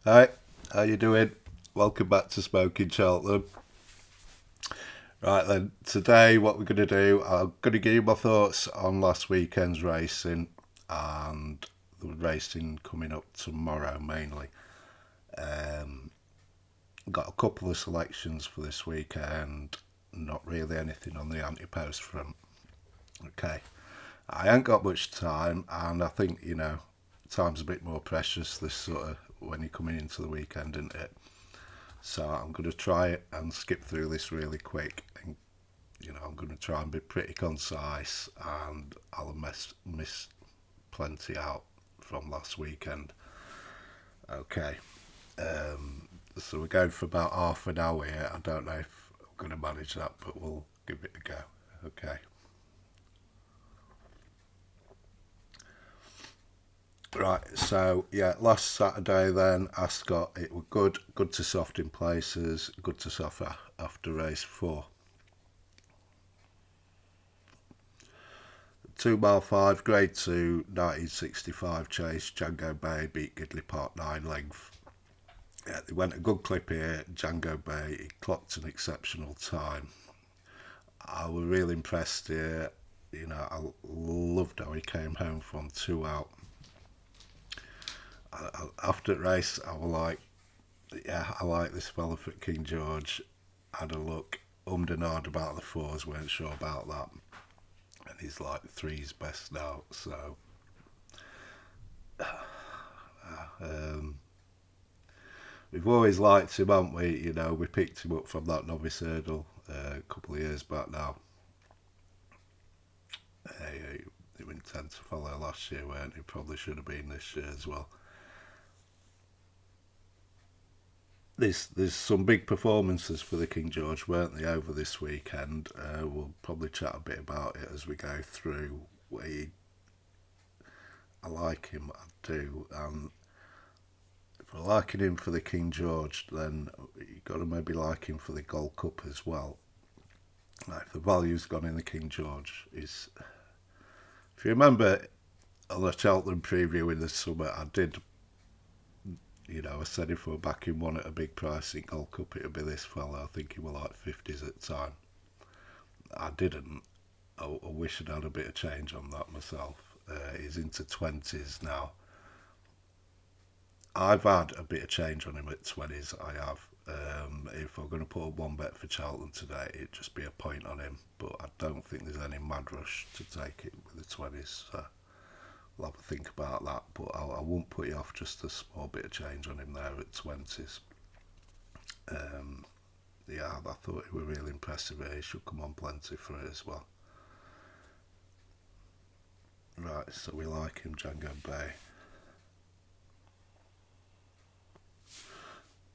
Hi, how you doing? Welcome back to Smoking Cheltenham. Right then, today what we're going to do, I'm going to give you my thoughts on last weekend's racing and the racing coming up tomorrow mainly. Um, got a couple of selections for this weekend, not really anything on the ante-post front. Okay, I ain't got much time, and I think time's a bit more precious this sort of when you're coming into the weekend, isn't it? So I'm going to try it and skip through this really quick. And, I'm going to try and be pretty concise and I'll miss plenty out from last weekend. Okay. So we're going for about half an hour here. I don't know if I'm going to manage that, but we'll give it a go. Okay. Right, so yeah, last Saturday then Ascot, it was good to soft in places, good to soft after race 4. 2 mile 5, grade 2, 1965 chase, Django Bay beat Gidley Park 9 length. Yeah, they went a good clip here. Django Bay, he clocked an exceptional time. I was really impressed here. I loved how he came home from 2 out. After the race, I was like, yeah, I like this fella for King George. Had a look, ummed and ahed about the fours, weren't sure about that. And he's like three's best now, so um, we've always liked him, haven't we? We picked him up from that novice hurdle a couple of years back now. He went 10 to follow last year, weren't he? Probably should have been this year as well. There's some big performances for the King George, weren't they, over this weekend? We'll probably chat a bit about it as we go through. I like him, I do. And if we're liking him for the King George, then you've got to maybe like him for the Gold Cup as well. Like the value's gone in the King George is. If you remember on the Cheltenham preview in the summer, I did, I said if we're backing one at a big price in Gold Cup, it would be this fella. I think he was like 50s at the time. I didn't. I wish I'd had a bit of change on that myself. He's into 20s now. I've had a bit of change on him at 20s, I have. If I'm going to put a one bet for Charlton today, it'd just be a point on him. But I don't think there's any mad rush to take it with the 20s. So I'll have a think about that. But I won't put you off just a small bit of change on him there at 20s. Um, yeah, I thought he was really impressive here. He should come on plenty for it as well. Right, so we like him, Django Bay.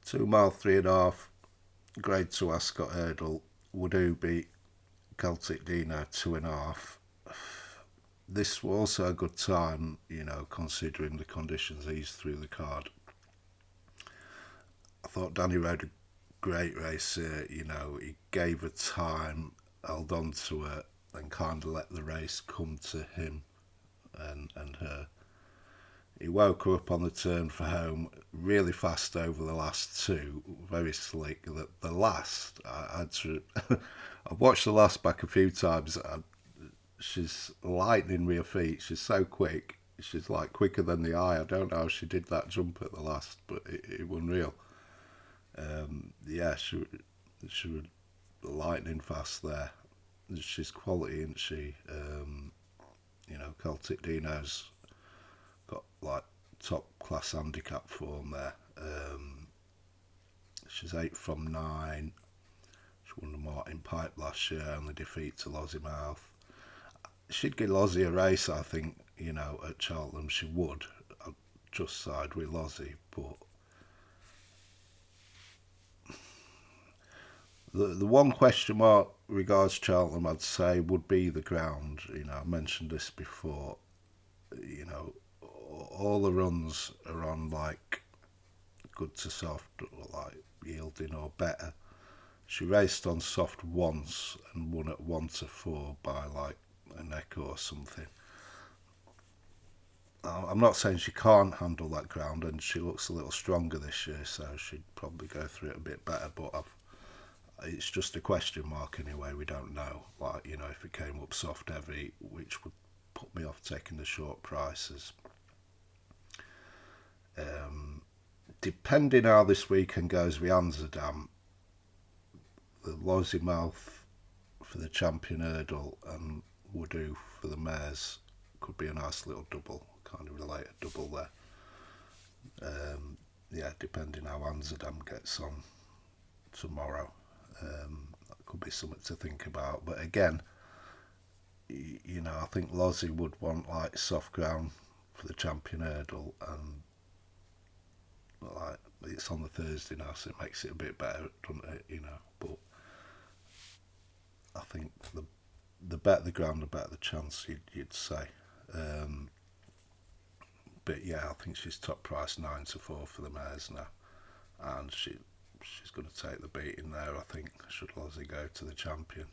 2 mile, 3.5, grade 2 Ascot hurdle. Would beat Celtic Dino 2.5. This was also a good time, considering the conditions he's through the card. I thought Danny rode a great race here. He gave her time, held on to her, and kind of let the race come to him and her. He woke her up on the turn for home really fast over the last two, very slick. The last, I had to, I've watched the last back a few times. She's lightning with her feet. She's so quick. She's like quicker than the eye. I don't know how she did that jump at the last, but it was unreal. Yeah, she was lightning fast there. She's quality, isn't she? Celtic Dino's got like top class handicap form there. She's 8 from 9. She won the Martin Pipe last year, only defeat to Lossiemouth. She'd give Lozzie a race, I think, at Cheltenham she would. I'd just side with Lozzie, but the one question mark regards Cheltenham, I'd say, would be the ground. I mentioned this before. You know, all the runs are on like good to soft, or like yielding or better. She raced on soft once and won at 1-4 by like a neck or something. I'm not saying she can't handle that ground, and she looks a little stronger this year, so she'd probably go through it a bit better. But it's just a question mark anyway. We don't know. Like, if it came up soft heavy, which would put me off taking the short prices. Depending how this weekend goes with Amsterdam, the Lossiemouth for the champion hurdle and Woodoo for the mares could be a nice little double, kind of related double there. Yeah, depending how Amsterdam gets on tomorrow, that could be something to think about. But again, I think Lozzie would want like soft ground for the champion hurdle, and like it's on the Thursday now, so it makes it a bit better, doesn't it? But I think the better the ground, the better the chance, you'd say. But yeah, I think she's top price 9-4 for the mares now, and she's going to take the beating there. I think should Lozzie go to the champion.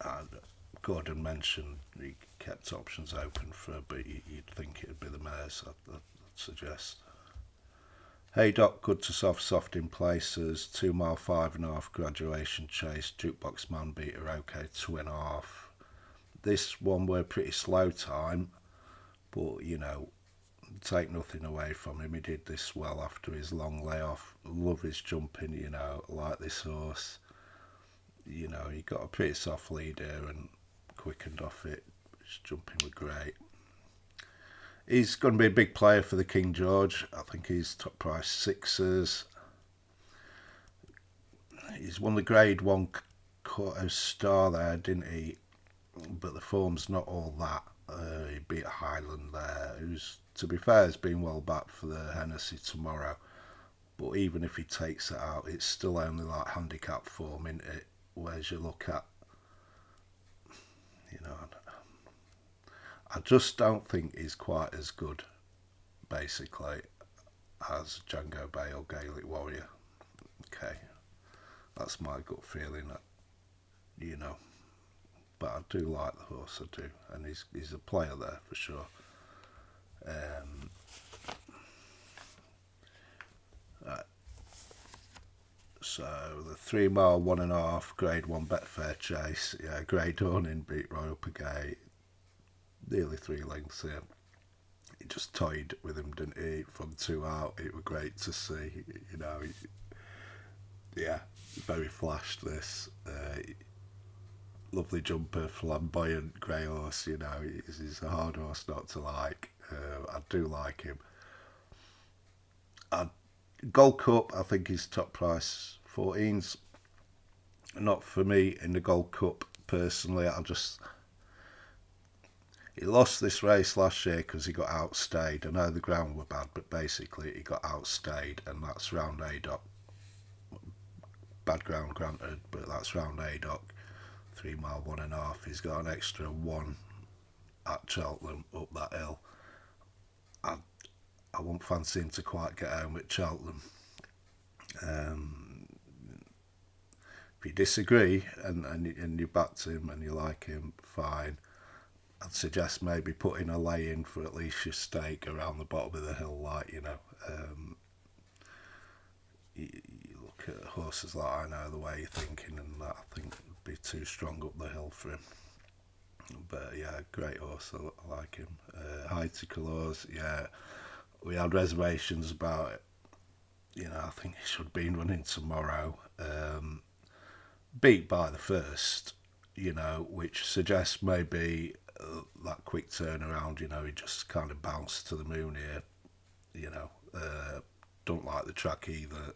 And Gordon mentioned he kept options open for her, but you'd think it'd be the mares. I'd suggest. Haydock good to soft in places. 2 mile 5.5 graduation chase. Jukebox Man beat her okay 2.5. This one were pretty slow time, but take nothing away from him. He did this well after his long layoff. Love his jumping. Like this horse. He got a pretty soft lead here and quickened off it. His jumping was great. He's going to be a big player for the King George. I think he's top price 6s. He's won the Grade 1 Quarto Star there, didn't he? But the form's not all that. He beat Highland there, who's, to be fair, has been well back for the Hennessy tomorrow. But even if he takes it out, it's still only like handicap form, isn't it? Whereas you look at, I just don't think he's quite as good, basically, as Django Bay or Gaelic Warrior. Okay, that's my gut feeling. But I do like the horse, I do, and he's a player there for sure. Right. So the 3 mile 1.5 Grade 1 Betfair chase. Yeah, Grey Dawning beat Royal Pagay. Nearly 3 lengths here. He just toyed with him, didn't he? From 2 out, it was great to see. Yeah, very flashed this. Lovely jumper, flamboyant grey horse. He's a hard horse not to like. I do like him. Gold Cup, I think he's top price 14s. Not for me in the Gold Cup personally. He lost this race last year because he got outstayed. I know the ground were bad, but basically he got outstayed, and that's round Adoc. Bad ground granted, but that's round Adoc. 3 mile 1.5. He's got an extra 1 at Cheltenham up that hill. I won't fancy him to quite get home at Cheltenham. If you disagree and you backed him and you like him, fine. I'd suggest maybe putting a lay in for at least your stake around the bottom of the hill, you look at horses like I know the way you're thinking, and that I think would be too strong up the hill for him. But yeah, great horse, I like him. Haiti Colors, yeah, we had reservations about it. I think he should be running tomorrow. Beat by the first, which suggests maybe that quick turnaround. He just kind of bounced to the moon here. Don't like the track either.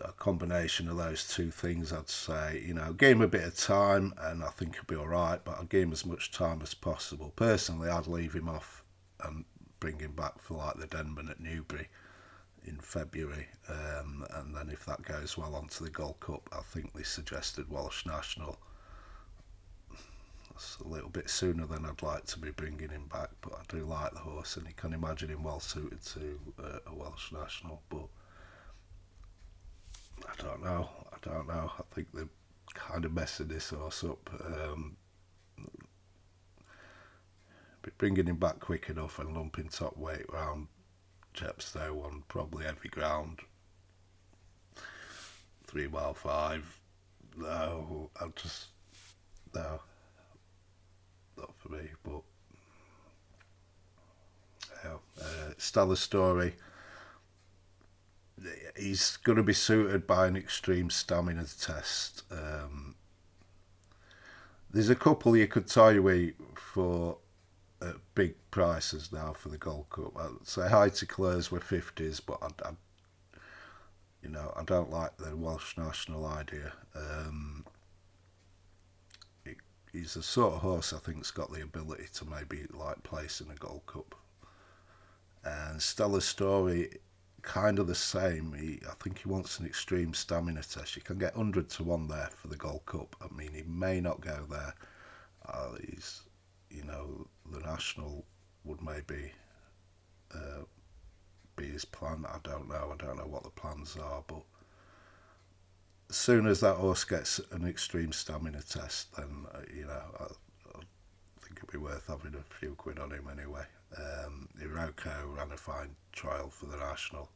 A combination of those two things, I'd say. Give him a bit of time, and I think he'll be all right. But I'd give him as much time as possible. Personally, I'd leave him off and bring him back for like the Denman at Newbury in February, and then if that goes well onto the Gold Cup, I think they suggested Welsh National. That's a little bit sooner than I'd like to be bringing him back, but I do like the horse, and you can imagine him well suited to a Welsh National. But I don't know. I think they're kind of messing this horse up. be bringing him back quick enough and lumping top weight round Chepstow on probably every ground. 3 mile 5. No, no, not for me. But Stellar Story. He's going to be suited by an extreme stamina test. There's a couple you could tie away for big prices now for the Gold Cup. I'd say Heighticlers were 50s, but I don't like the Welsh national idea. He's the sort of horse I think's got the ability to maybe like place in a Gold Cup. And Stellar Story, kind of the same. I think he wants an extreme stamina test. You can get 100 to 1 there for the Gold Cup. I mean, he may not go there. The national would maybe be his plan. I don't know what the plans are, but as soon as that horse gets an extreme stamina test, then I think it'd be worth having a few quid on him anyway. Iroko ran a fine trial for the national.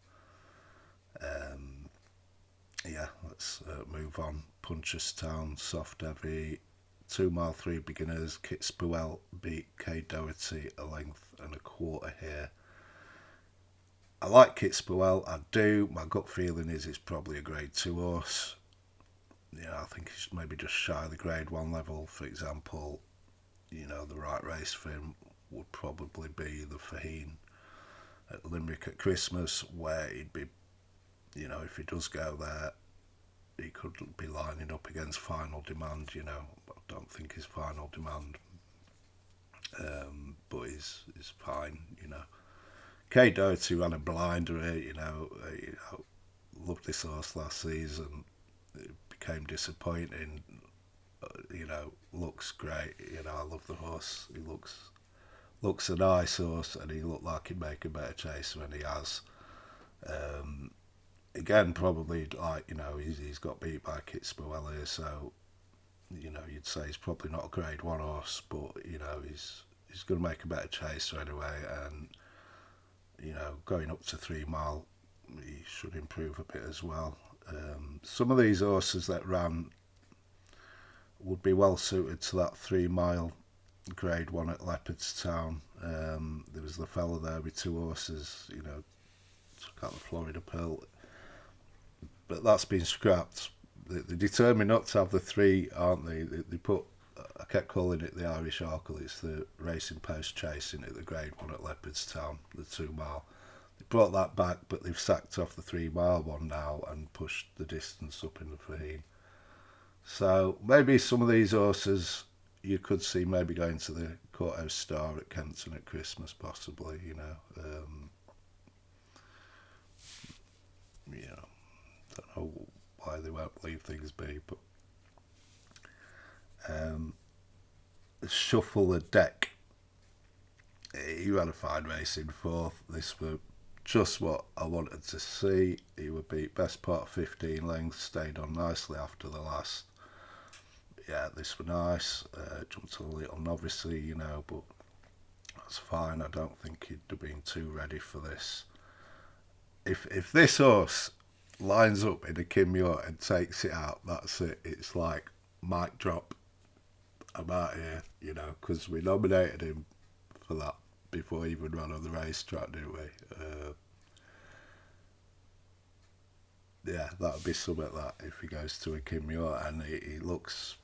Let's move on. Punchestown, soft heavy, 2 mile 3 beginners. Kit Spewell beat K Doherty a length and a quarter here. I like Kit Spewell, I do. My gut feeling is it's probably a grade 2 horse. I think he's maybe just shy of the grade 1 level. For example, the right race for him would probably be the Faheen at Limerick at Christmas, where he'd be, if he does go there, he could be lining up against Final Demand. I don't think his Final Demand, but he's fine. K Doherty ran a blinder here. Loved this horse last season. It became disappointing. Looks great. I love the horse. He looks a nice horse, and he looked like he'd make a better chase when he has. Again, probably he's got beat by Kit Spewell here, so you'd say he's probably not a grade 1 horse, but he's going to make a better chaser anyway, and going up to 3 mile, he should improve a bit as well. Some of these horses that ran would be well suited to that 3 mile grade 1 at Leopardstown. There was the fella there with 2 horses, took out the Florida Pearl, but that's been scrapped. They're determined not to have the 3, aren't they? They put, I kept calling it the Irish Arkle. It's the Racing Post chasing at the grade 1 at Leopardstown, the 2 mile. They brought that back, but they've sacked off the 3 mile one now and pushed the distance up in the Faheen. So maybe some of these horses you could see maybe going to the Courthouse Star at Kempton at Christmas, possibly. Don't know why they won't leave things be, but Shuffle the Deck. He ran a fine race in 4th. This was just what I wanted to see. He would beat best part of 15 lengths, stayed on nicely after the last. Yeah, this was nice. Jumped a little novicey, but that's fine. I don't think he'd have been too ready for this. If this horse lines up in a Kim Muir and takes it out, that's it. It's like mic drop. I'm out here, because we nominated him for that before he even ran on the racetrack, didn't we? That would be something like that if he goes to a Kim Muir, and he looks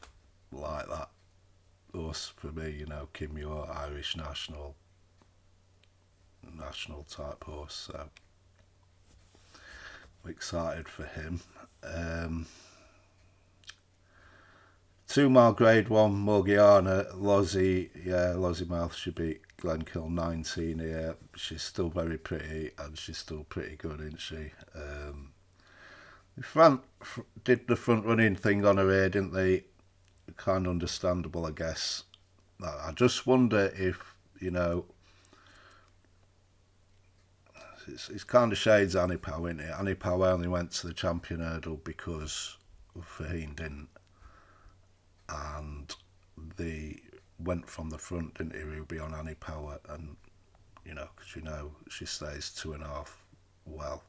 like that horse for me, Kim Muir, Irish national type horse. So I'm excited for him. 2 mile grade 1 Morgiana, Lozzie Mouth should beat Glenkill 19 here. She's still very pretty, and she's still pretty good, isn't she? Did the front running thing on her here, didn't they? Kind of understandable, I guess. I just wonder if, it's kind of shades Annie Pow, isn't it? Annie Pow only went to the champion hurdle because Faheen didn't. And the went from the front, didn't he, Ruby, on Annie Power, and because she stays 2.5 well,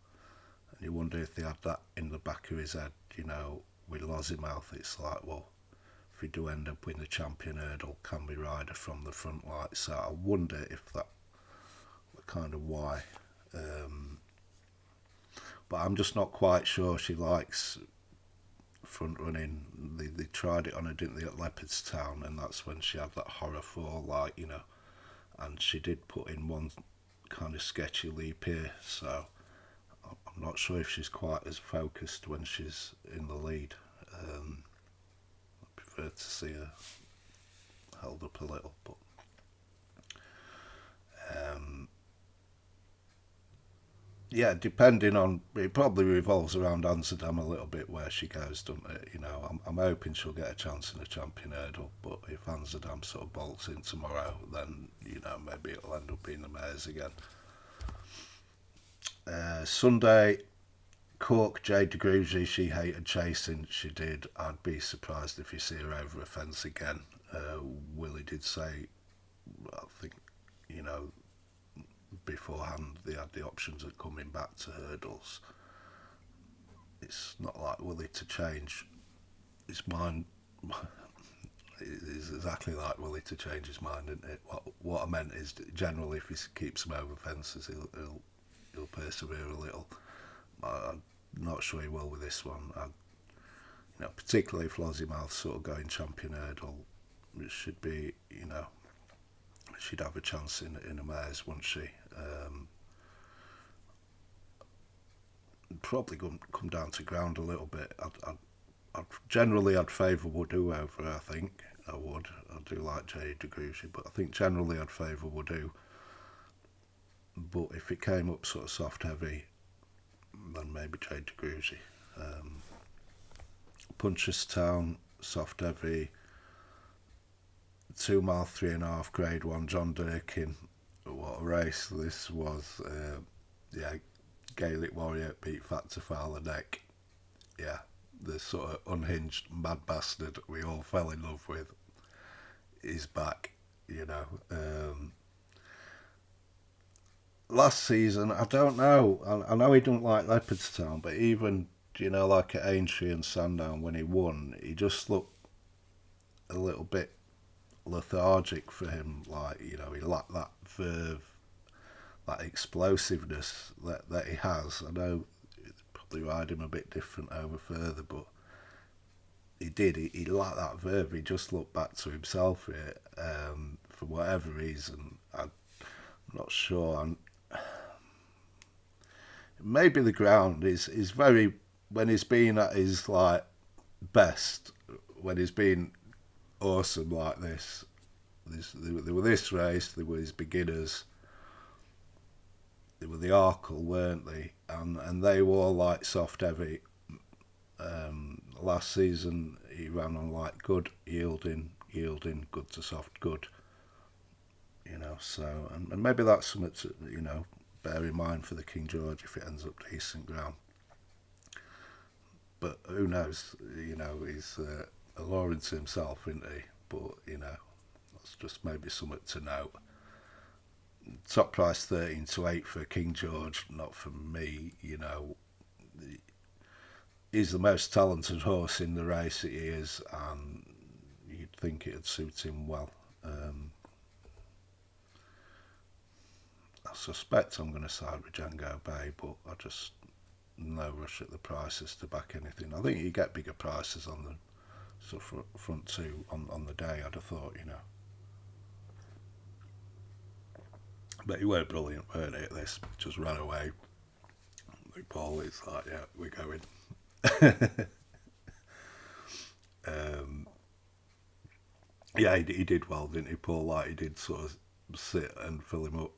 and you wonder if they had that in the back of his head, with Lossiemouth. It's like, well, if we do end up with the champion hurdle, can we ride her from the front like so? I wonder if that were kind of why. But I'm just not quite sure she likes front running. They tried it on her, didn't they, at Leopardstown, and that's when she had that horror fall, and she did put in one kind of sketchy leap here, so I'm not sure if she's quite as focused when she's in the lead. I prefer to see her held up a little, but yeah, depending on, it probably revolves around Amsterdam a little bit where she goes, doesn't it? I'm hoping she'll get a chance in the champion hurdle, but if Amsterdam sort of bolts in tomorrow, then maybe it'll end up being the mares again. Sunday, Cork, Jade de Grugy, she hated chasing, she did. I'd be surprised if you see her over a fence again. Willie did say, I think, beforehand they had the options of coming back to hurdles. It's not like Willie to change his mind. It's exactly like Willie to change his mind, isn't it? What I meant is, generally, if he keeps him over fences, he'll persevere a little. I'm not sure he will with this one. Particularly if Lossiemouth sort of going champion hurdle, it should be, she'd have a chance in a mares, wouldn't she? Probably come down to ground a little bit. I'd favour Woodoo over her, I think. I would. I do like Jade de Grugy, but I think generally I'd favour Woodoo. But if it came up sort of soft heavy, then maybe Jade de Grugy. Punchestown, soft heavy, 2 mile, 3.5, grade 1, John Durkin. What a race this was. Gaelic Warrior beat Fat to Fowler Neck. Yeah, the sort of unhinged mad bastard we all fell in love with is back, Last season, I don't know. I know he don't like Leopardstown, but even, like at Aintree and Sandown when he won, he just looked a little bit lethargic for him. He lacked that verve, that explosiveness that he has. I know probably ride him a bit different over further, but he did. He lacked that verve. He just looked back to himself here, for whatever reason. I'm not sure. Maybe the ground is very, when he's been at his best, when he's been awesome like this. There were this race, there were his beginners, they were the Arkle, weren't they? And they were all soft heavy. Last season he ran on good, yielding, good to soft, good. So and maybe that's something to bear in mind for the King George if it ends up decent ground. But who knows? He's alluring to himself, isn't he? But that's just maybe something to note. Top price 13 to 8 for King George, not for me. He's the most talented horse in the race, he is, and you'd think it'd suit him well. I suspect I'm going to side with Django Bay, but I just no rush at the prices to back anything. I think you get bigger prices on the front two on the day, I'd have thought, But he weren't brilliant, weren't he, at this? Just ran away. Like Paul, it's like, yeah, we're going. Yeah, he did well, didn't he, Paul? He did sort of sit and fill him up,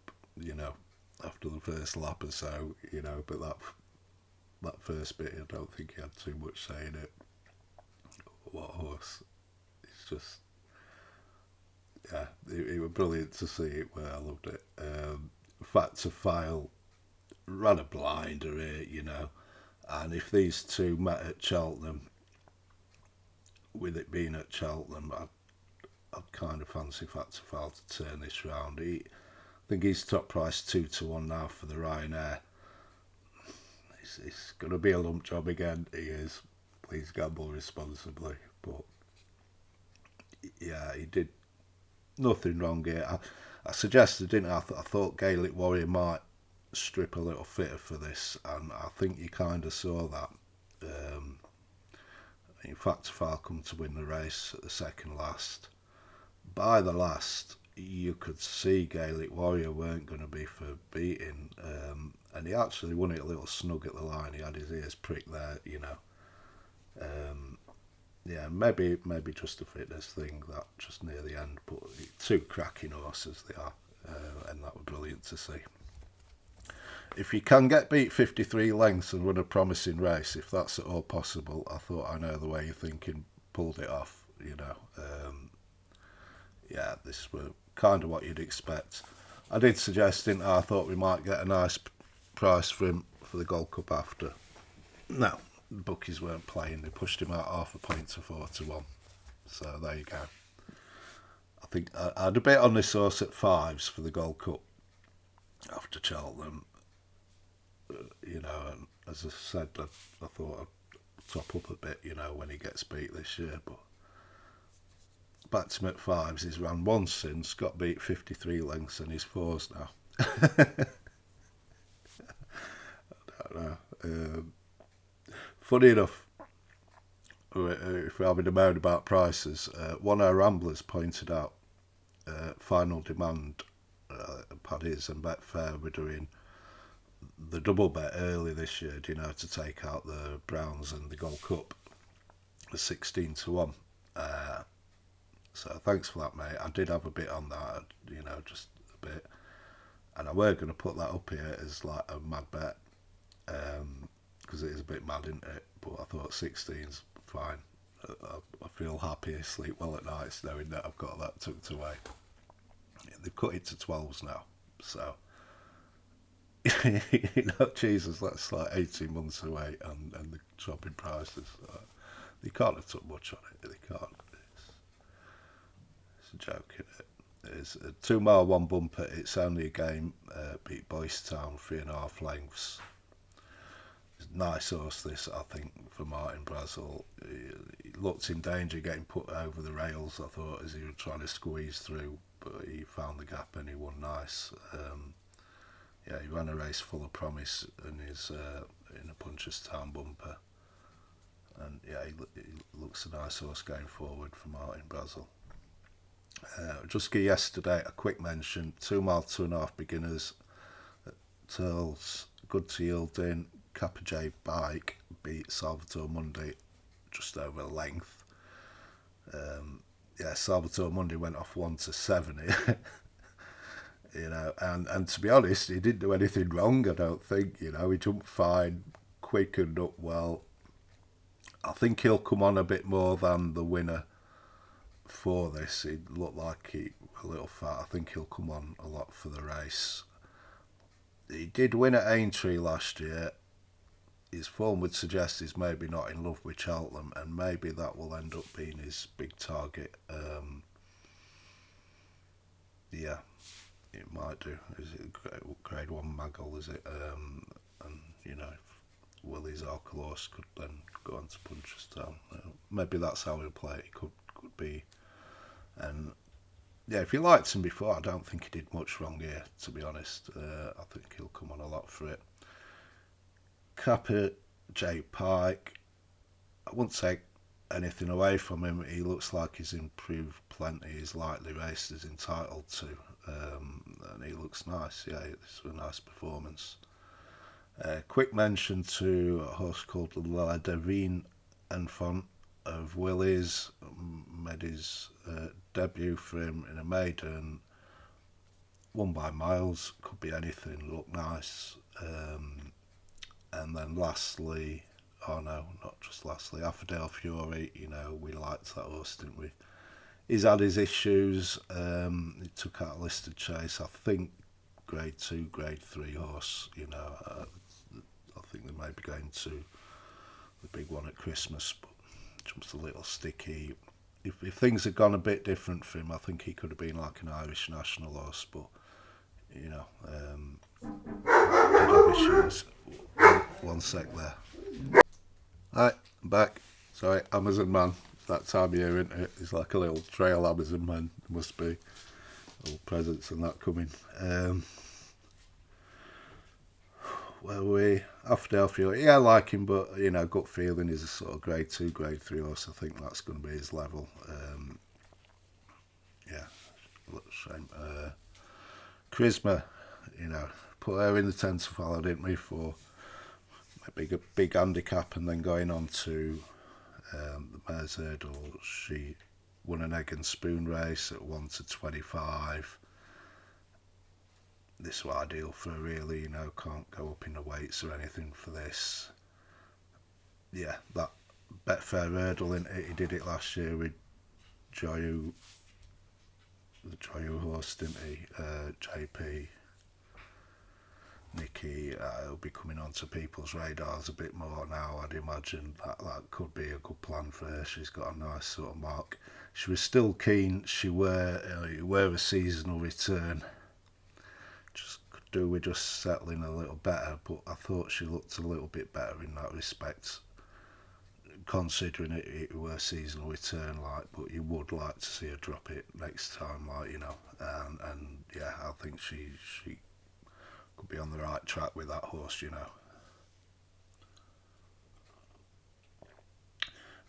after the first lap or so, but that first bit, I don't think he had too much say in it. What a horse. It's just, yeah, it was brilliant to see it where I loved it. Fat to File ran a blinder here, and if these two met at Cheltenham, with it being at Cheltenham, I'd kind of fancy Factorfile to turn this round. I think he's top price 2-1 now for the Ryanair. It's going to be a lump job again. He is. Please gamble responsibly. But yeah, he did nothing wrong here. I suggested, didn't I? I thought Gaelic Warrior might strip a little fitter for this, and I think you kind of saw that. In fact, Falcon to win the race at the second last. By the last, you could see Gaelic Warrior weren't going to be for beating, and he actually won it a little snug at the line. He had his ears pricked there, you know. Yeah, maybe just a fitness thing that just near the end, but two cracking horses they are, and that was brilliant to see. If you can get beat 53 lengths and run a promising race, if that's at all possible, I thought I know the way you're thinking, pulled it off, you know. Yeah, this was kind of what you'd expect. I did suggest, didn't I thought we might get a nice price for him for the Gold Cup after. No, the bookies weren't playing. They pushed him out half a point to 4-1. So there you go. I think I had a bit on this horse at 5s for the Gold Cup after Cheltenham. You know, and as I said, I thought I'd top up a bit, you know, when he gets beat this year. But back to him at 5s. He's ran once since, got beat 53 lengths, and he's 4s now. I don't know. Funny enough, if we're having a moan about prices, one of our ramblers pointed out Final Demand, Paddy's and Betfair were doing the double bet early this year, you know, to take out the Browns and the Gold Cup, the 16-1. So thanks for that, mate. I did have a bit on that, you know, just a bit, and I were going to put that up here as like a mad bet, because it is a bit mad, isn't it? But I thought 16's fine. I feel happy, sleep well at nights knowing that I've got that tucked away. Yeah, they've cut it to 12s now, so you know, Jesus, that's like 18 months away, and the drop in prices. They can't have took much on it. They can't. It's a joke, isn't it? It's a 2 mile, 1 bumper. It's only a game. Beat Boys Town 3.5 lengths. It's a nice horse, this, I think, for Martin Brazel. He looked in danger getting put over the rails, I thought, as he was trying to squeeze through, but he found the gap and he won nice. Yeah, he ran a race full of promise and he's in a Punchestown bumper. And yeah, he looks a nice horse going forward for Martin Brazel. Just yesterday, a quick mention, 2 mile, 2.5 beginners at Turles, good to yield in. Kappa J Bike beat Salvatore Mundi just over length. Yeah, Salvatore Mundi went off 1-7. You know, and to be honest, he didn't do anything wrong, I don't think. You know, he jumped fine, quickened up well. I think he'll come on a bit more than the winner for this. He looked like he a little fat. I think he'll come on a lot for the race. He did win at Aintree last year. His form would suggest he's maybe not in love with Cheltenham, and maybe that will end up being his big target. Yeah, it might do. Is it grade 1 Maggle, is it? And, you know, Willie's Alcalos could then go on to Punchestown. Maybe that's how he'll play it. He could be. And, yeah, if you liked him before, I don't think he did much wrong here, to be honest. I think he'll come on a lot for it. Kappa J Pike, I wouldn't take anything away from him. He looks like he's improved plenty. He's lightly raced, he's entitled to, and he looks nice. Yeah, this was a nice performance. Quick mention to a horse called La Devine Enfant of Willie's, made his debut for him in a maiden, won by miles, could be anything, looked nice. And then lastly, oh no, not just lastly, Affordale Fury, you know, we liked that horse, didn't we? He's had his issues, he took out a listed chase, I think grade 2, grade 3 horse, you know, I think they may be going to the big one at Christmas, but jumps a little sticky. if things had gone a bit different for him, I think he could have been like an Irish national horse. But you know, did have issues. One sec there. Right, I'm back. Sorry, Amazon man. That time of year, isn't it? It's like a little trail Amazon man. Must be little presents and that coming. Where we after Delphi, yeah, I like him, but you know, gut feeling is a sort of grade 2, grade 3 horse. I think that's going to be his level. Yeah, shame. Charisma, you know, put her in the 10 to follow, didn't we, for a big handicap, and then going on to the Mare's Hurdle. She won an egg and spoon race at 1 to 25. This was ideal for her, really, you know, can't go up in the weights or anything for this. Yeah, that Betfair Hurdle, he did it last year with Joyu, the Joyu horse, didn't he? JP, Nicky, he'll be coming onto people's radars a bit more now. I'd imagine that could be a good plan for her. She's got a nice sort of mark. She was still keen. She were a seasonal return. Just could do with just settling a little better, but I thought she looked a little bit better in that respect, considering it were a seasonal return, like. But you would like to see her drop it next time, like, you know. And yeah, I think she could be on the right track with that horse, you know.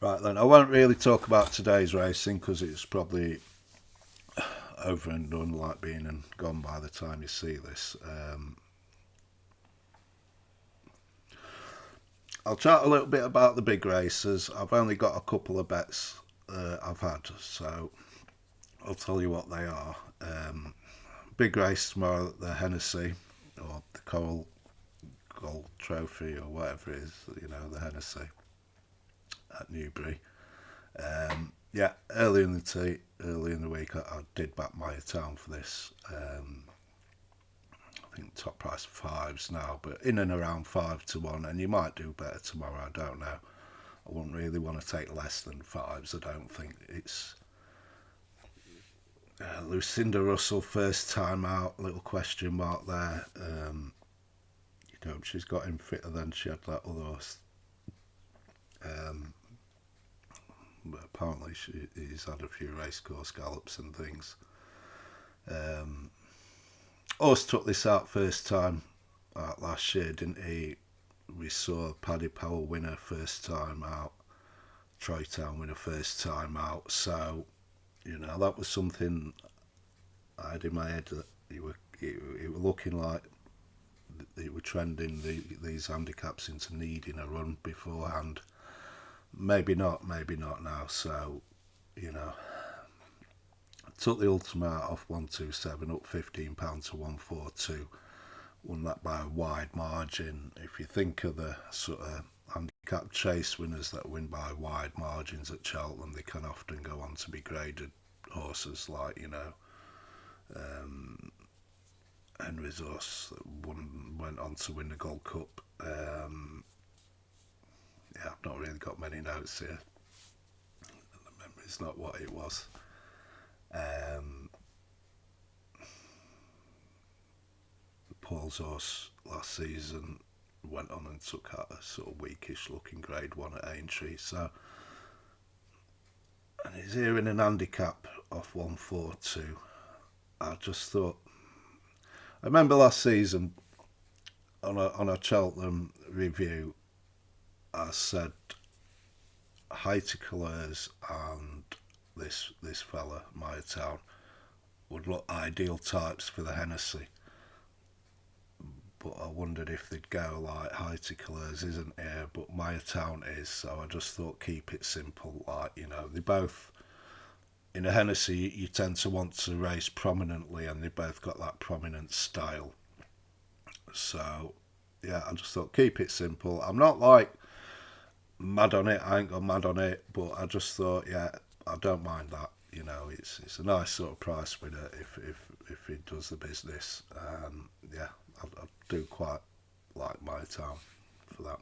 Right then, I won't really talk about today's racing because it's probably over and done, like being and gone by the time you see this. I'll chat a little bit about the big races. I've only got a couple of bets I've had, so I'll tell you what they are. Big race tomorrow at the Hennessy, or the Coral Gold Trophy, or whatever it is, you know, the Hennessy at Newbury. Yeah, early in the week, I did back my town for this. I think top price fives now, but in and around 5 to 1, and you might do better tomorrow. I don't know. I wouldn't really want to take less than fives. I don't think it's. Lucinda Russell, first time out, little question mark there. You know, she's got him fitter than she had that other horse. But apparently he's had a few racecourse gallops and things. Horse took this out first time out last year, didn't he? We saw Paddy Powell win her first time out, Troy Town win her first time out. So, you know, that was something I had in my head, that it were looking like they were trending these handicaps into needing a run beforehand. Maybe not now. So, you know, I took the ultimate off 127 up £15 to 142. Won that by a wide margin. If you think of the sort of handicap chase winners that win by wide margins at Cheltenham, they can often go on to be graded horses, like, you know, Henry's horse that went on to win the Gold Cup. Yeah, I've not really got many notes here. The memory's not what it was. Paul's horse last season went on and took out a sort of weakish looking grade 1 at Aintree. So, and he's here in an handicap off 142. I just thought, I remember last season on a Cheltenham review, I said Heighticalers and this fella, Maya Town, would look ideal types for the Hennessy. But I wondered if they'd go like Heighticalers isn't here, but Maya Town is. So I just thought, keep it simple. Like, you know, they both, in a Hennessy, you tend to want to race prominently, and they both got that prominent style. So, yeah, I just thought, keep it simple. I'm not like mad on it. I ain't gone mad on it, but I just thought, yeah, I don't mind that. You know, it's a nice sort of price winner if he does the business. Yeah, I do quite like my town for that.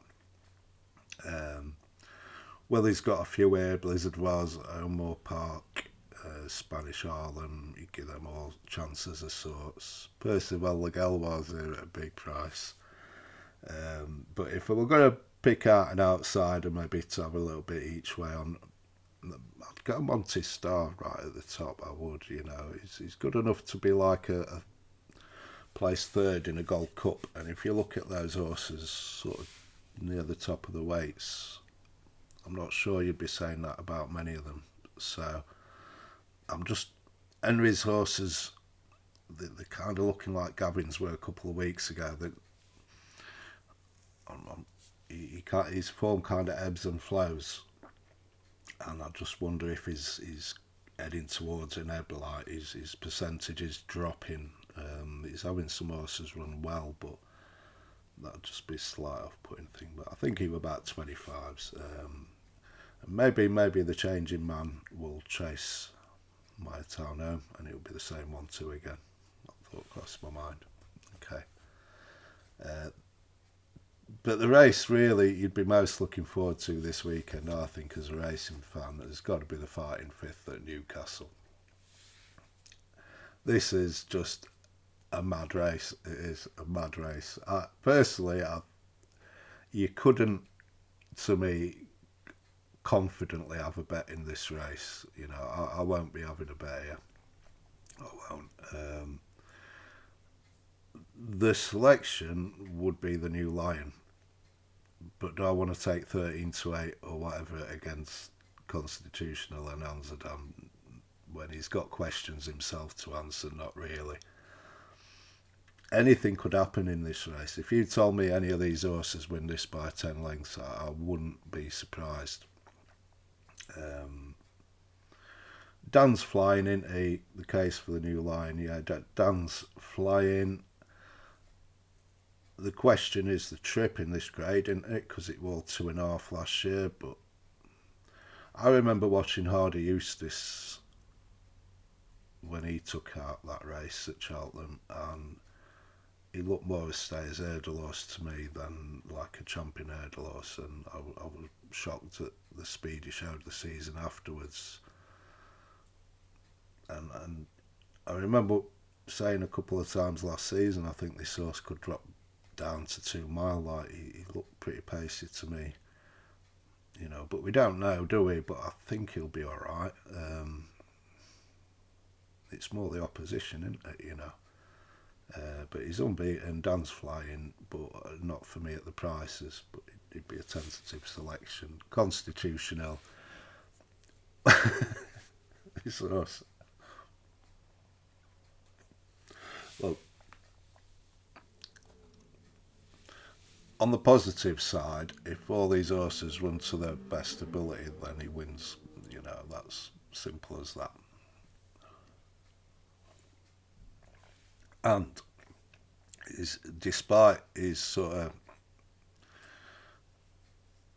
Well, he's got a few here, Blizzard Wars, Omar Park, Spanish Harlem. You give them all chances of sorts. Percival Legal was here at a big price. But if we were going to pick out an outsider, maybe to have a little bit each way on, I'd go Monty Star right at the top. I would, he's good enough to be like a place third in a Gold Cup. And if you look at those horses sort of near the top of the weights, I'm not sure you'd be saying that about many of them. So I'm just Henry's horses. They're kind of looking like Gavin's were a couple of weeks ago. His form kind of ebbs and flows, and I just wonder if he's heading towards an ebb. Like his percentage is dropping. He's having some horses run well, but that'd just be a slight off-putting thing. But I think he was about 25s. Maybe the changing man will chase my town home, and it'll be the same 1-2 again. That thought crossed my mind. Okay. But the race really you'd be most looking forward to this weekend, I think, as a racing fan, has got to be the Fighting Fifth at Newcastle. This is just a mad race. It is a mad race. Personally, you couldn't, to me, confidently have a bet in this race. I won't be having a bet here. I won't. The selection would be the New Lion, but do I want to take 13-8 or whatever against Constitutional and Amsterdam when he's got questions himself to answer? Not really. Anything could happen in this race. If you told me any of these horses win this by 10 lengths, I wouldn't be surprised. Dan's flying into the case for the New Lion. Yeah, Dan's flying. The question is the trip in this grade, isn't it? Because it was 2.5 last year. But I remember watching Hardy Eustace when he took out that race at Cheltenham, and he looked more a stayer's hurdle horse to me than like a champion hurdle horse, and I was shocked at the speed he showed the season afterwards. And I remember saying a couple of times last season, I think this horse could drop down to 2 mile. Like he looked pretty pacey to me, but we don't know, do we? But I think he'll be all right. It's more the opposition, isn't it? But he's unbeaten. Dan's flying, but not for me at the prices. But it'd be a tentative selection. Constitutional. This horse. Look, on the positive side, if all these horses run to their best ability, then he wins. That's simple as that. And despite his sort of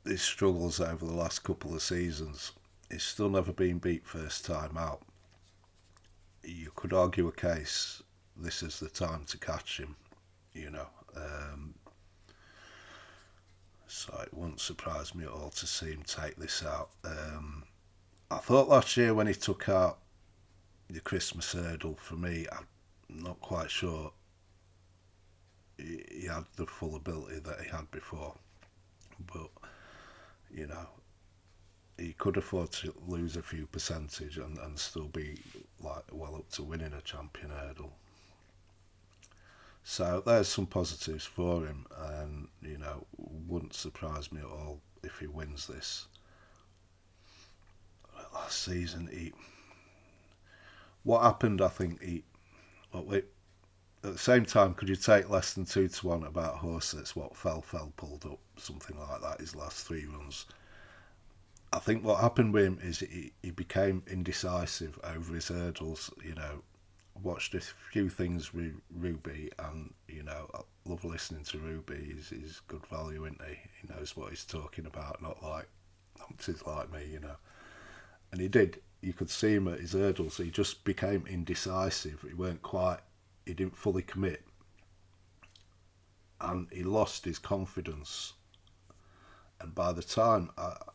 his struggles over the last couple of seasons, he's still never been beat first time out. You could argue a case this is the time to catch him, so it wouldn't surprise me at all to see him take this out. I thought last year when he took out the Christmas hurdle, for me, I'm not quite sure he had the full ability that he had before, but he could afford to lose a few percentage and still be like well up to winning a champion hurdle. So there's some positives for him, and wouldn't surprise me at all if he wins this. Last season, what happened? I think at the same time, could you take less than 2-1 about a horse that's fell pulled up, something like that, his last 3 runs? I think what happened with him is he became indecisive over his hurdles. Watched a few things with Ruby, and I love listening to Ruby. He's good value, isn't he? He knows what he's talking about, not like he's like me, And he did. You could see him at his hurdles. He just became indecisive. He didn't fully commit, and he lost his confidence. And by the time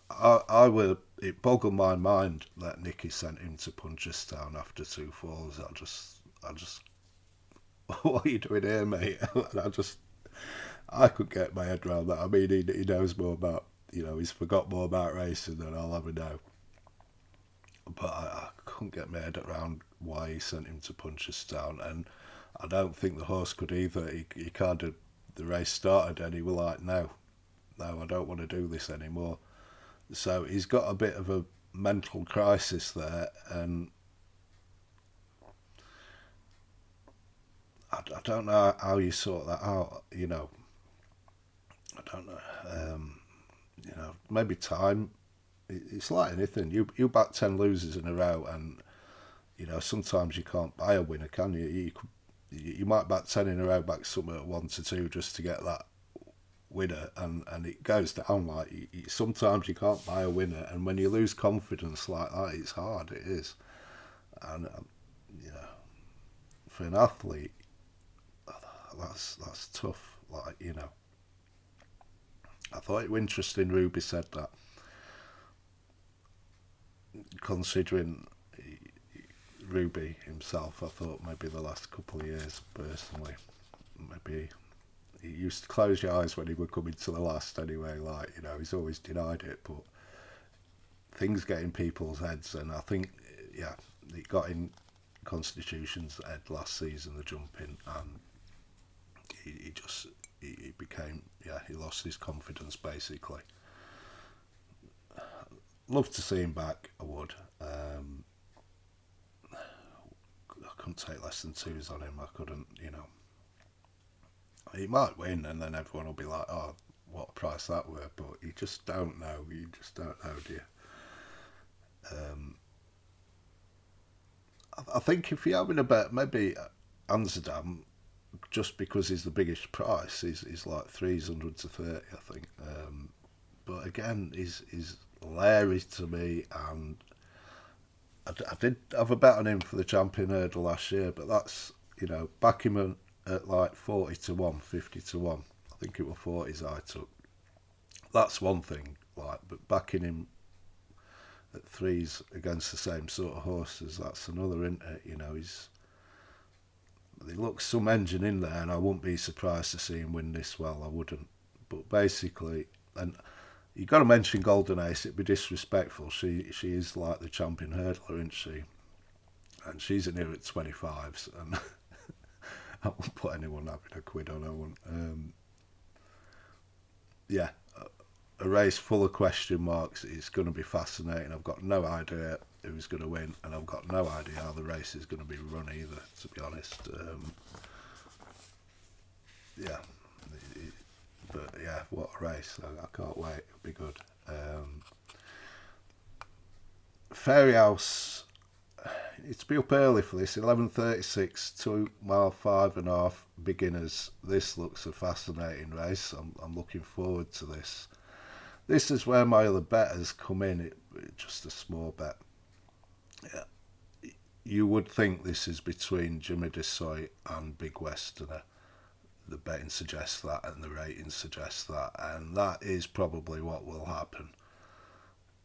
I were, it boggled my mind that Nicky sent him to Punchestown after 2 falls. I just, what are you doing here, mate? I could get my head around that. I mean, he knows more about, he's forgot more about racing than I'll ever know. But I couldn't get my head around why he sent him to Punchestown, and I don't think the horse could either. He kind of, the race started and he was like, no, I don't want to do this anymore. So he's got a bit of a mental crisis there, and I don't know how you sort that out. I don't know. Maybe time. It's like anything. You back 10 losers in a row, and sometimes you can't buy a winner, can you? You might back 10 in a row, back somewhere at 1 to 2 just to get that winner, and it goes down like sometimes you can't buy a winner, and when you lose confidence like that, it's hard. It is, and for an athlete, that's tough. I thought it was interesting. Ruby said that, considering Ruby himself, I thought maybe the last couple of years, personally, maybe he used to close your eyes when he would come into the last anyway. He's always denied it, but things get in people's heads, and I think, it got in Constitution's head last season, the jumping, and he became, he lost his confidence basically. Love to see him back, I would. I couldn't take less than twos on him. I couldn't, He might win, and then everyone will be like, "Oh, what a price that were!" But you just don't know. You just don't know, do you? I think if you're having a bet, maybe Amsterdam, just because he's the biggest price, he's like 300 to 30, I think. But again, he's Larry to me, and I did have a bet on him for the champion hurdle last year, but that's, back him at like 40 to 1, 50 to 1. I think it was 40s I took. That's one thing, but backing him at threes against the same sort of horses, that's another, isn't it? There looks some engine in there, and I wouldn't be surprised to see him win this well. I wouldn't. But basically, and you got to mention Golden Ace. It'd be disrespectful. She is like the champion hurdler, isn't she? And she's in here at 25s, and I won't put anyone having a quid on. I won't. Yeah, a race full of question marks. It's going to be fascinating. I've got no idea who's going to win, and I've got no idea how the race is going to be run either, to be honest. Yeah, but yeah, what a race. I can't wait. It'll be good. Fairy House, it's be up early for this. 11:36, 2 mile 5.5 beginners. This looks a fascinating race. I'm looking forward to this. This is where my other betters come in. Just a small bet. Yeah. You would think this is between Jimmy Desoy and Big Westerner. The betting suggests that, and the rating suggests that, and that is probably what will happen.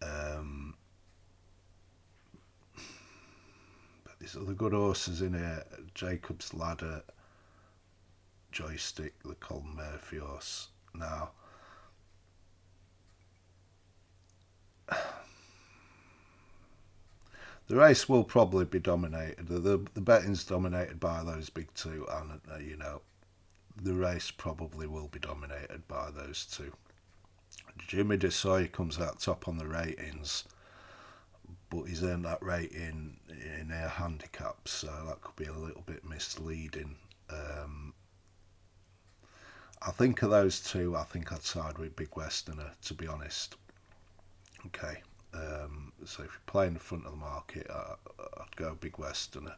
But there's other good horses in here. Jacob's Ladder, Joystick, the Colin Murphy horse. Now, the race will probably be dominated. The betting's dominated by those big two, and the race probably will be dominated by those two. Jimmy Desoy comes out top on the ratings, but he's earned that rating in air handicaps, so that could be a little bit misleading. I think of those two, I think I'd side with Big Westerner, to be honest. Okay, so if you're playing the front of the market, I'd go Big Westerner.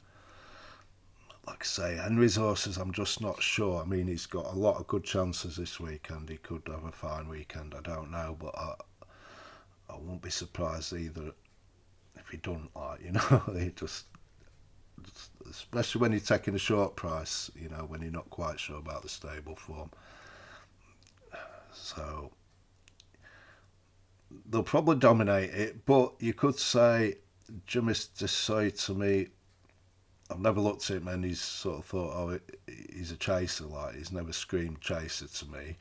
Like I say, Henry's horses, I'm just not sure. I mean, he's got a lot of good chances this weekend. He could have a fine weekend, I don't know, but I won't be surprised either if he don't, he just especially when you're taking a short price, when you're not quite sure about the stable form. So they'll probably dominate it, but you could say Jimmy's Desai to me. I've never looked at him and he's sort of thought, oh, he's a chaser. Like he's never screamed chaser to me.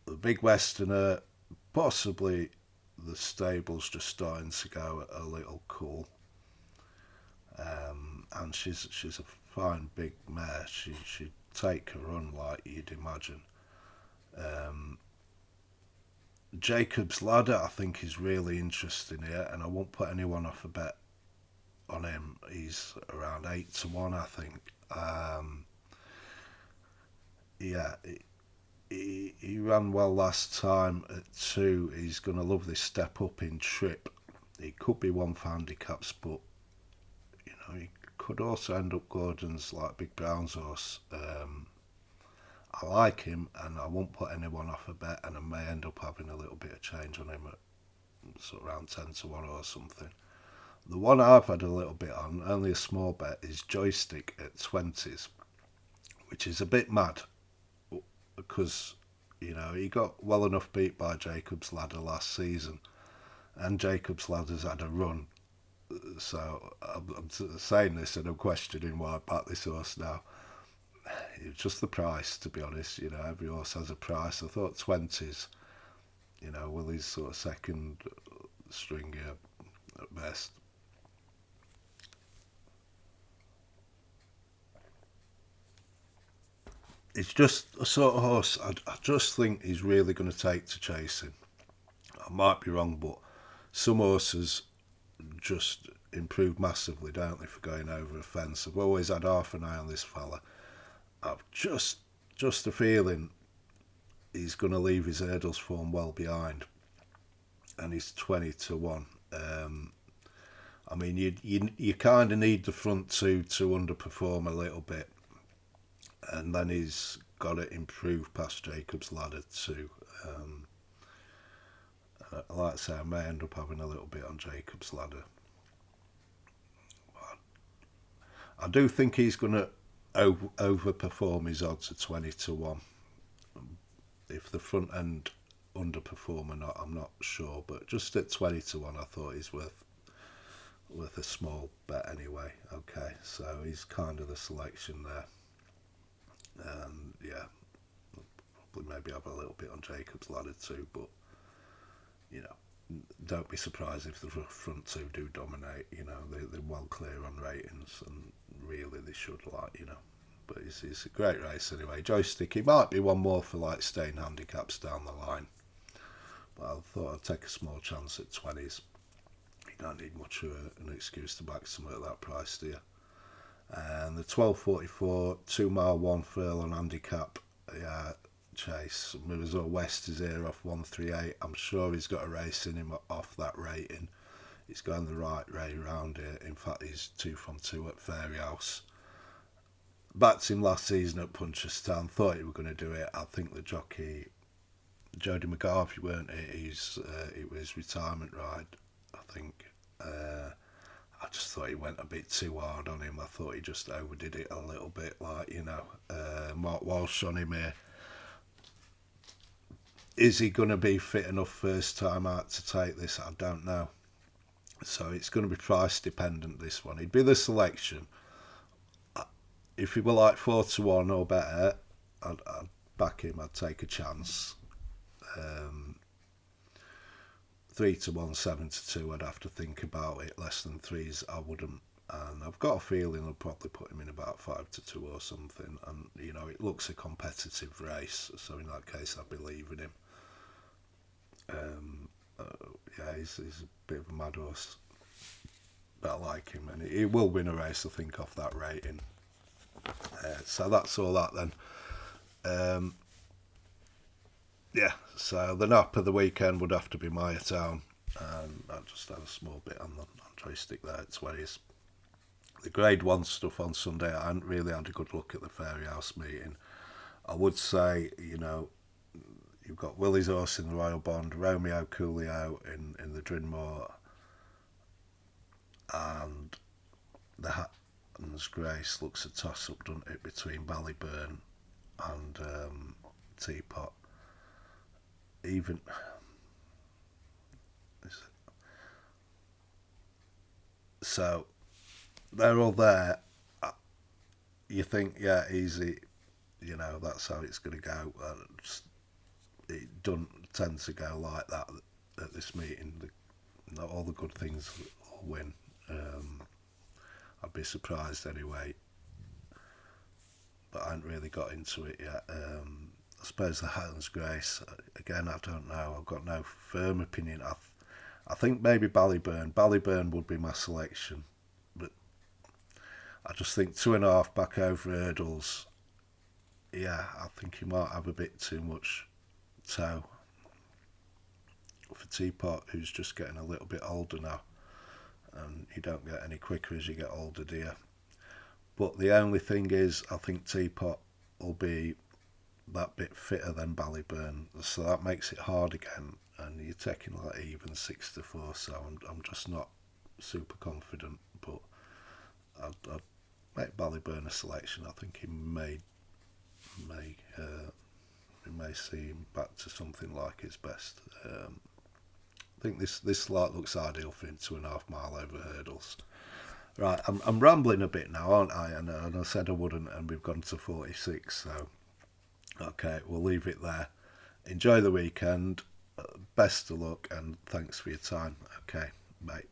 The big Westerner, possibly the stable's just starting to go a little cool. And she's a fine big mare. She'd take a run like you'd imagine. Um, Jacob's Ladder, I think, is really interesting here, and I won't put anyone off a bet on him. He's around 8-1, I think. Yeah, he ran well last time at 2. He's going to love this step up in trip. He could be one for handicaps, but he could also end up Gordon's like Big Brown's horse. I like him, and I won't put anyone off a bet, and I may end up having a little bit of change on him at sort of around 10-1 or something. The one I've had a little bit on, only a small bet, is Joystick at 20s, which is a bit mad because he got well enough beat by Jacob's Ladder last season, and Jacob's Ladder's had a run. So I'm saying this and I'm questioning why I back this horse now. It's just the price, to be honest. Every horse has a price. I thought 20s, Willie's sort of second string here at best. It's just a sort of horse I just think he's really going to take to chasing. I might be wrong, but some horses just improve massively, don't they, for going over a fence. I've always had half an eye on this fella. I've just a feeling he's going to leave his hurdles form well behind, and he's 20-1. I mean, you kind of need the front two to underperform a little bit, and then he's got to improve past Jacob's Ladder too. Like I say, I may end up having a little bit on Jacob's Ladder. I do think he's going to overperform his odds at 20-1. If the front end underperform or not, I'm not sure. But just at 20-1, I thought he's worth a small bet anyway. Okay, so he's kind of the selection there. And yeah, probably maybe have a little bit on Jacob's Ladder too. But don't be surprised if the front two do dominate. They're well clear on ratings, and really they should, But it's a great race anyway. Joystick, he might be one more for like staying handicaps down the line. But I thought I'd take a small chance at 20s. You don't need much of an excuse to back some at that price, do you? And the 12.44, 2 mile 1 furlong handicap, chase. Mirazor West is here off 138. I'm sure he's got a race in him off that rating. He's going the right way round here. In fact, he's 2 from 2 at Fairyhouse. Backed him last season at Punchestown. Thought he were going to do it. I think the jockey, Jody McGarvey, weren't it? It was retirement ride, I think. I just thought he went a bit too hard on him. I thought he just overdid it a little bit, Mark Walsh on him here. Is he going to be fit enough first time out to take this? I don't know. So it's going to be price dependent, this one. He'd be the selection. If he were like 4-1 or better, I'd back him. I'd take a chance. 3-1, 7-2, I'd have to think about it. Less than 3s, I wouldn't. And I've got a feeling I'll probably put him in about 5-2 or something. And it looks a competitive race, so in that case, I'd be leaving him. He's a bit of a mad horse, but I like him, and he will win a race, I think, off that rating. So that's all that then. So the nap of the weekend would have to be Maya Town, and I just had a small bit on Joystick there at 20s. The Grade 1 stuff on Sunday, I hadn't really had a good look at the Fairyhouse meeting. I would say, you've got Willie's horse in the Royal Bond, Romeo Coolio in the Drinmore, and the Hatton's Grace looks a toss-up, doesn't it, between Ballyburn and Teapot. Even So they're all there. You think, yeah, easy, that's how it's going to go. It doesn't tend to go like that at this meeting. Not all the good things will win. I'd be surprised anyway, but I haven't really got into it yet. I suppose the Highlands Grace, again, I don't know. I've got no firm opinion. I think maybe Ballyburn. Ballyburn would be my selection, but I just think 2.5 back over hurdles. Yeah, I think he might have a bit too much toe for Teapot, who's just getting a little bit older now, and you don't get any quicker as you get older, do you? But the only thing is, I think Teapot will be that bit fitter than Ballyburn, so that makes it hard again. And you're taking like even 6-4, so I'm just not super confident. But I'd make Ballyburn a selection. I think we may see him back to something like his best. I think this like looks ideal for him, 2.5 mile over hurdles. Right, I'm rambling a bit now, aren't I? And I said I wouldn't, and we've gone to 46. So okay, we'll leave it there. Enjoy the weekend. Best of luck, and thanks for your time. Okay, bye.